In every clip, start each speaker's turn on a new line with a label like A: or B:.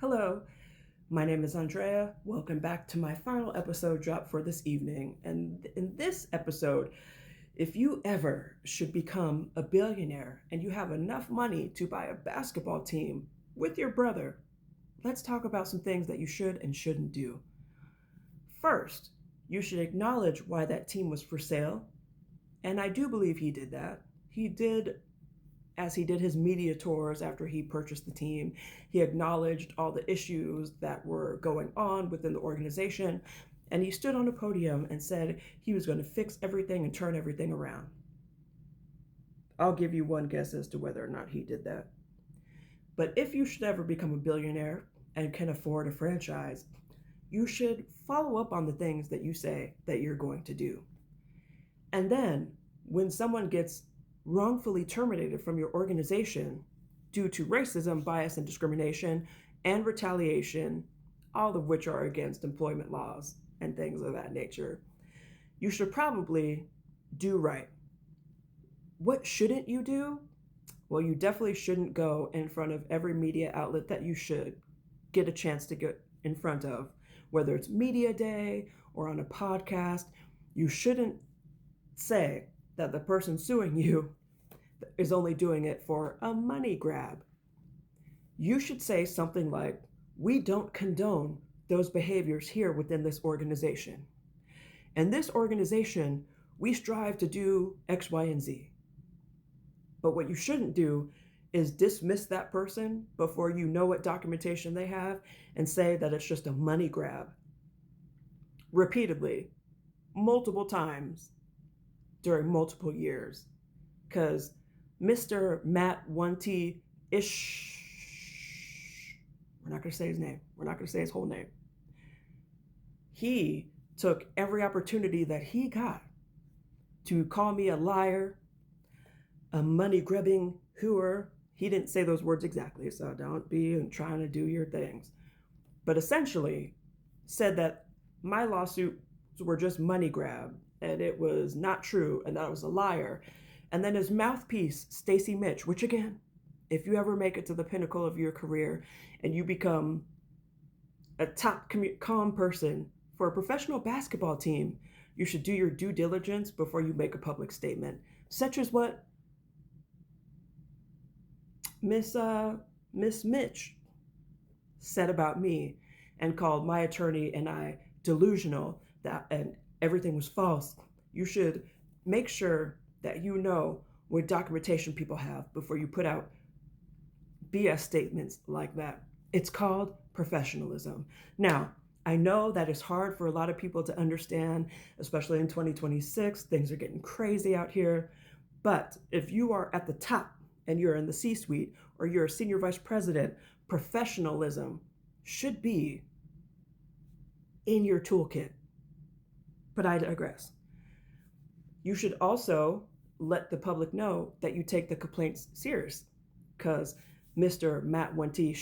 A: Hello, my name is Andrea. Welcome back to my final episode drop for this evening. And in this episode, if you ever should become a billionaire and you have enough money to buy a basketball team with your brother, let's talk about some things that you should and shouldn't do. First, you should acknowledge why that team was for sale. And I do believe he did that. He did as he did his media tours after he purchased the team, he acknowledged all the issues that were going on within the organization, and he stood on a podium and said he was going to fix everything and turn everything around. I'll give you one guess as to whether or not he did that. But if you should ever become a billionaire and can afford a franchise, you should follow up on the things that you say that you're going to do. And then, when someone gets wrongfully terminated from your organization due to racism, bias, and discrimination, and retaliation, all of which are against employment laws and things of that nature, you should probably do right. What shouldn't you do? Well, you definitely shouldn't go in front of every media outlet that you should get a chance to get in front of, whether it's media day or on a podcast. You shouldn't say that the person suing you is only doing it for a money grab. You should say something like, "We don't condone those behaviors here within this organization. And this organization, we strive to do X, Y, and Z." But what you shouldn't do is dismiss that person before you know what documentation they have and say that it's just a money grab. Repeatedly, multiple times during multiple years. Because Mr. Matt 1T Ish, we're not going to say his name. We're not going to say his whole name. He took every opportunity that he got to call me a liar, a money-grubbing hooer. He didn't say those words exactly, so don't be trying to do your things. But essentially said that my lawsuits were just money grab, and it was not true, and that I was a liar. And then his mouthpiece, Stacey Mitch, which again, if you ever make it to the pinnacle of your career and you become a top comm person for a professional basketball team, you should do your due diligence before you make a public statement, such as what Miss Mitch said about me and called my attorney and I delusional and everything was false. You should make sure that you know what documentation people have before you put out BS statements like that. It's called professionalism. Now, I know that it's hard for a lot of people to understand, especially in 2026. Things are getting crazy out here. But if you are at the top and you're in the C-suite or you're a senior vice president, professionalism should be in your toolkit. But I digress. You should also let the public know that you take the complaints serious, because Mr. Matt Wente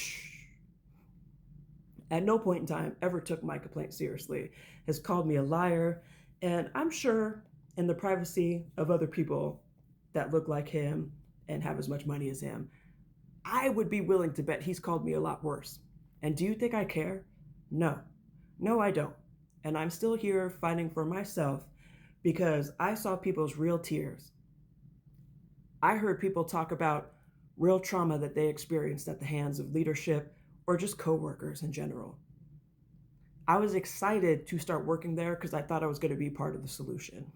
A: at no point in time ever took my complaint seriously, has called me a liar, and I'm sure in the privacy of other people that look like him and have as much money as him, I would be willing to bet he's called me a lot worse. And do you think I care? No. No, I don't. And I'm still here fighting for myself because I saw people's real tears. I heard people talk about real trauma that they experienced at the hands of leadership or just coworkers in general. I was excited to start working there because I thought I was going to be part of the solution.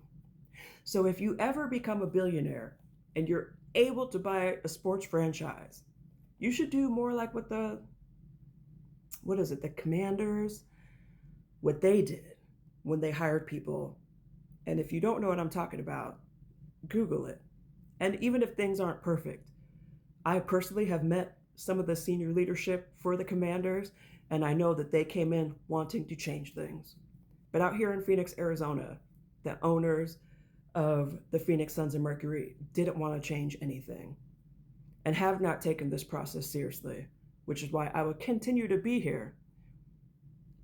A: So if you ever become a billionaire and you're able to buy a sports franchise, you should do more like what the Commanders, what they did when they hired people. And if you don't know what I'm talking about, Google it. And even if things aren't perfect, I personally have met some of the senior leadership for the Commanders, and I know that they came in wanting to change things. But out here in Phoenix, Arizona, the owners of the Phoenix Suns and Mercury didn't want to change anything and have not taken this process seriously, which is why I will continue to be here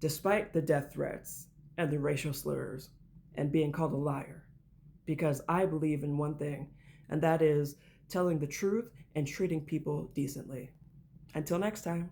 A: despite the death threats and the racial slurs and being called a liar, because I believe in one thing, and that is telling the truth and treating people decently. Until next time.